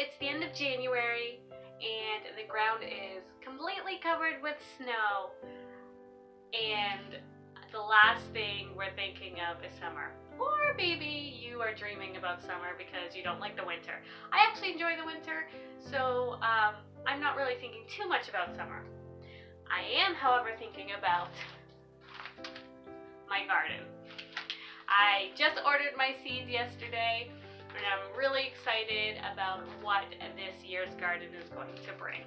it's the end of January and the ground is completely covered with snow, and the last thing we're thinking of is summer. Or maybe you are dreaming about summer because you don't like the winter. I actually enjoy the winter, so I'm not really thinking too much about summer. I am, however, thinking about my garden. I just ordered my seeds yesterday, and I'm really excited about what this year's garden is going to bring.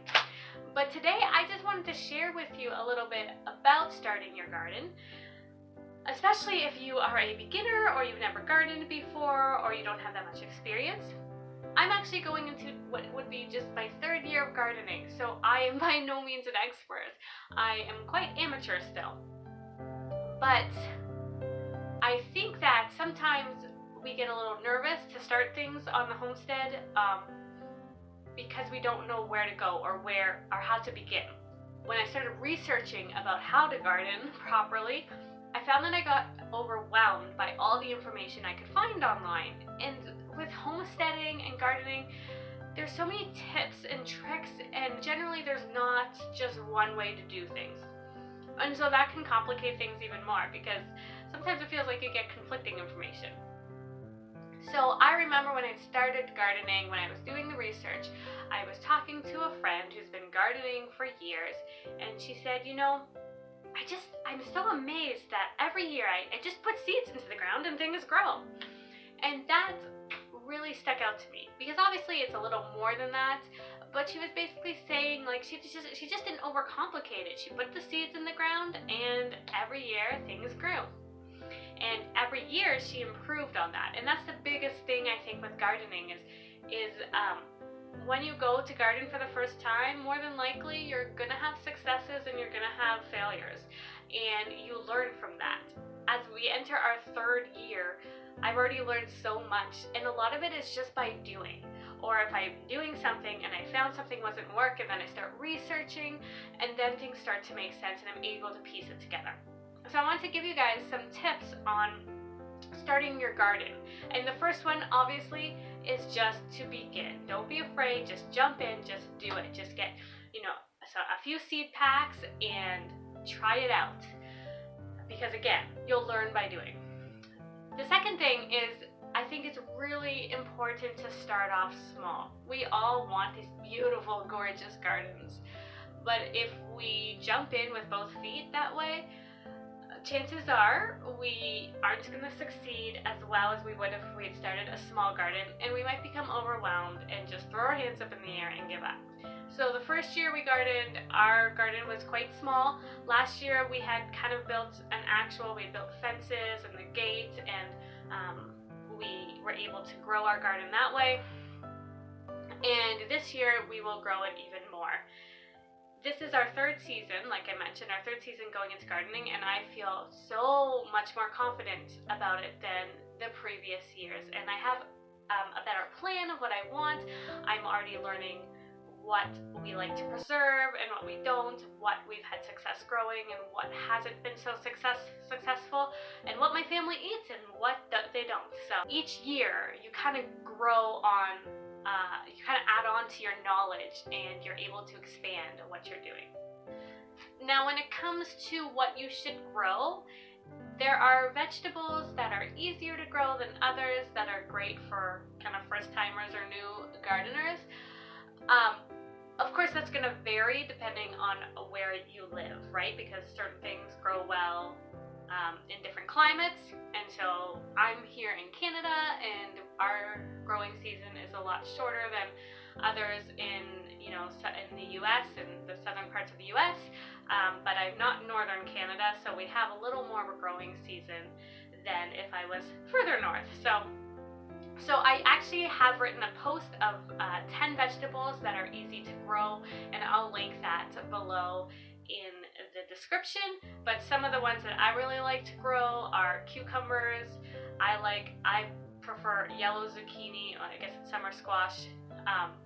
But today I just wanted to share with you a little bit about starting your garden, especially if you are a beginner or you've never gardened before or you don't have that much experience. I'm actually going into what would be just my 3rd year of gardening, so I am by no means an expert. I am quite amateur still. But I think that sometimes we get a little nervous to start things on the homestead because we don't know where to go or how to begin. When I started researching about how to garden properly, I found that I got overwhelmed by all the information I could find online. And with homesteading and gardening, there's so many tips and tricks, and generally there's not just one way to do things. And so that can complicate things even more because sometimes it feels like you get conflicting information. So I remember when I started gardening, when I was doing the research, I was talking to a friend who's been gardening for years, and she said, you know, I'm so amazed that every year I just put seeds into the ground and things grow. And that really stuck out to me because obviously it's a little more than that, but she was basically saying like she just didn't overcomplicate it. She put the seeds in the ground and every year things grew. And every year she improved on that. And that's the biggest thing I think with gardening is when you go to garden for the first time, more than likely you're gonna have successes and you're gonna have failures, and you learn from that. As we enter our 3rd year, I've already learned so much, and a lot of it is just by doing. Or if I'm doing something and I found something wasn't working, then I start researching, and then things start to make sense and I'm able to piece it together. So I want to give you guys some tips on starting your garden. And the first one obviously is just to begin. Don't be afraid, just jump in, just do it. Just get, a few seed packs and try it out. Because again, you'll learn by doing. The second thing is, I think it's really important to start off small. We all want these beautiful, gorgeous gardens. But if we jump in with both feet that way, chances are we aren't going to succeed as well as we would if we had started a small garden, and we might become overwhelmed and just throw our hands up in the air and give up. So the first year we gardened, our garden was quite small. Last year we had kind of built we built fences and the gate, and we were able to grow our garden that way. And this year we will grow it even more. This is our 3rd season, like I mentioned, our 3rd season going into gardening, and I feel so much more confident about it than the previous years. And I have a better plan of what I want. I'm already learning what we like to preserve and what we don't, what we've had success growing and what hasn't been so successful, and what my family eats and what they don't. So each year you kind of grow on you kind of add on to your knowledge and you're able to expand what you're doing. Now, when it comes to what you should grow, there are vegetables that are easier to grow than others that are great for kind of first timers or new gardeners. Of course, that's going to vary depending on where you live, right? Because certain things grow well in different climates, and so I'm here in Canada, and our growing season is a lot shorter than others in the U.S. and the southern parts of the U.S. But I'm not in northern Canada, so we have a little more of a growing season than if I was further north. So I actually have written a post of 10 vegetables that are easy to grow, and I'll link that below in the description. But some of the ones that I really like to grow are cucumbers. I prefer yellow zucchini, I guess it's summer squash,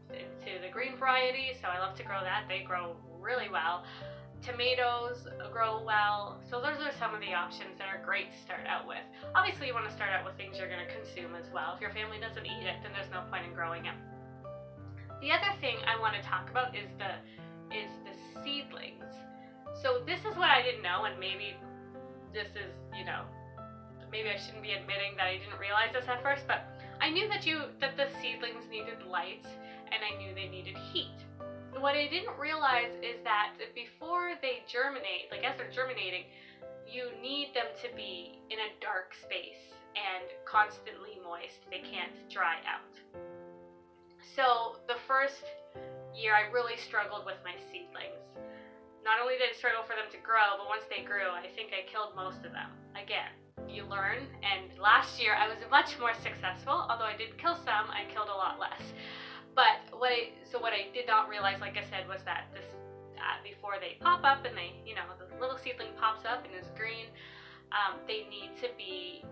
into the green variety, so I love to grow that. They grow really well. Tomatoes grow well. So those are some of the options that are great to start out with. Obviously you want to start out with things you're going to consume as well. If your family doesn't eat it, then there's no point in growing it. The other thing I want to talk about is the seedlings. So this is what I didn't know, and maybe this is, maybe I shouldn't be admitting that I didn't realize this at first, but I knew that the seedlings needed light, and I knew they needed heat. What I didn't realize is that before they germinate, like as they're germinating, you need them to be in a dark space and constantly moist. They can't dry out. So the first year I really struggled with my seedlings. Not only did I struggle for them to grow, but once they grew, I think I killed most of them. Again, you learn, and last year I was much more successful. Although I did kill some, I killed a lot less. But what I did not realize, like I said, was that this before they pop up and they, the little seedling pops up and is green, they need to be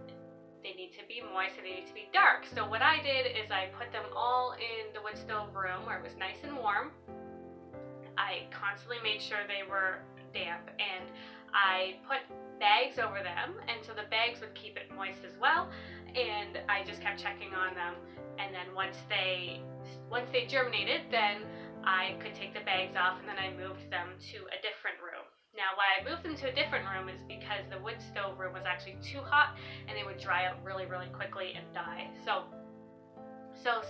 moist and they need to be dark. So what I did is I put them all in the wood stove room where it was nice and warm. I constantly made sure they were damp, and I put bags over them, and so the bags would keep it moist as well. And I just kept checking on them, and then once they germinated, then I could take the bags off, and then I moved them to a different room. Now, why I moved them to a different room is because the wood stove room was actually too hot, and they would dry out really, really quickly and die. So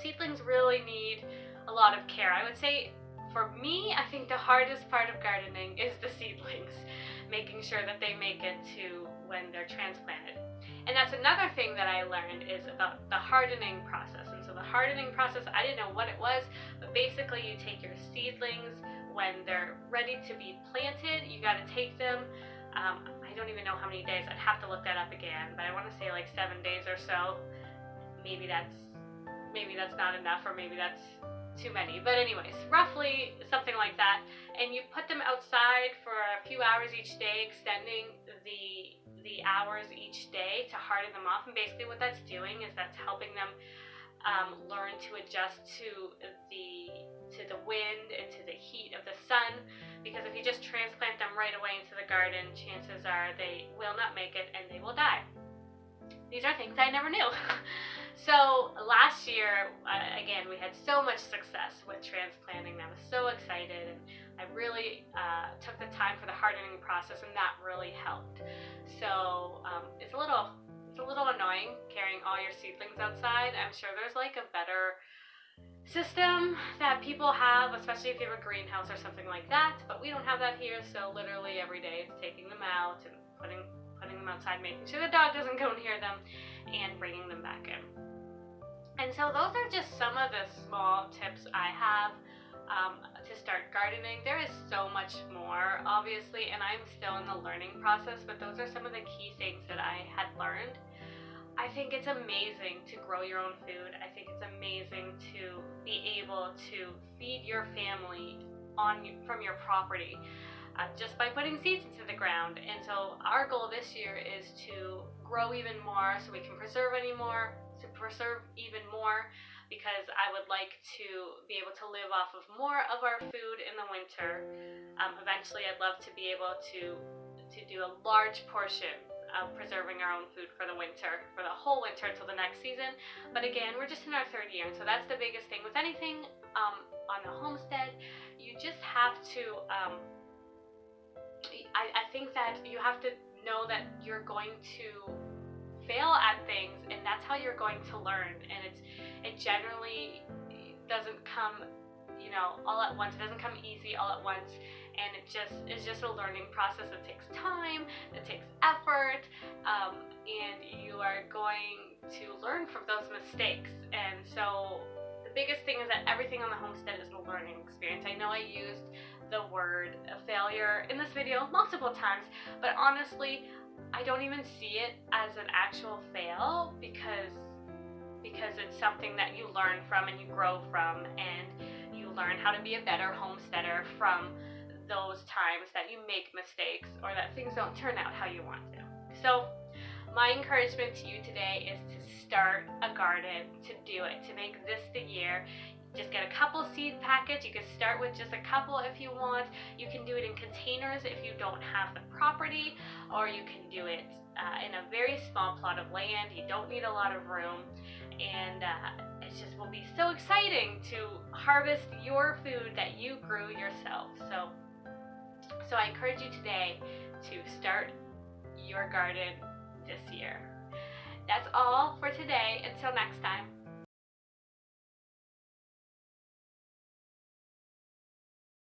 seedlings really need a lot of care. I would say, for me, I think the hardest part of gardening is the seedlings, making sure that they make it to when they're transplanted. And that's another thing that I learned is about the hardening process. And so the hardening process, I didn't know what it was, but basically you take your seedlings when they're ready to be planted. You got to take them, I don't even know how many days, I'd have to look that up again, but I want to say like 7 days or so. Maybe that's not enough, or maybe that's too many, but anyways, roughly something like that. And you put them outside for a few hours each day, extending the hours each day to harden them off. And basically what that's doing is that's helping them learn to adjust to the wind and to the heat of the sun, because if you just transplant them right away into the garden, chances are they will not make it and they will die. These are things I never knew. So last year, again, we had so much success with transplanting. I was so excited, and I really took the time for the hardening process, and that really helped. So it's a little annoying carrying all your seedlings outside. I'm sure there's like a better system that people have, especially if you have a greenhouse or something like that, but we don't have that here. So literally every day it's taking them out and putting them outside, making sure the dog doesn't go near them, and bringing them back in. And so those are just some of the small tips I have to start gardening. There is so much more, obviously, and I'm still in the learning process, but those are some of the key things that I had learned. I think it's amazing to grow your own food. I think it's amazing to be able to feed your family from your property just by putting seeds into the ground. And so our goal this year is to grow even more so we can preserve even more, because I would like to be able to live off of more of our food in the winter. Eventually I'd love to be able to do a large portion of preserving our own food for the winter, for the whole winter until the next season. But again, we're just in our third year, and so that's the biggest thing with anything on the homestead. You just have to I think that you have to know that you're going to fail at things, and that's how you're going to learn. And it generally doesn't come all at once. It doesn't come easy all at once, and it's just a learning process that takes time, that takes effort, and you are going to learn from those mistakes. And so the biggest thing is that everything on the homestead is a learning experience. I know I used the word failure in this video multiple times, but honestly, I don't even see it as an actual fail, because it's something that you learn from and you grow from, and you learn how to be a better homesteader from those times that you make mistakes or that things don't turn out how you want to. So my encouragement to you today is to start a garden, to do it, to make this the year. Just get a couple seed packets. You can start with just a couple if you want. You can do it in containers if you don't have the property, or you can do it in a very small plot of land. You don't need a lot of room, and it just will be so exciting to harvest your food that you grew yourself. So I encourage you today to start your garden this year. That's all for today. Until next time.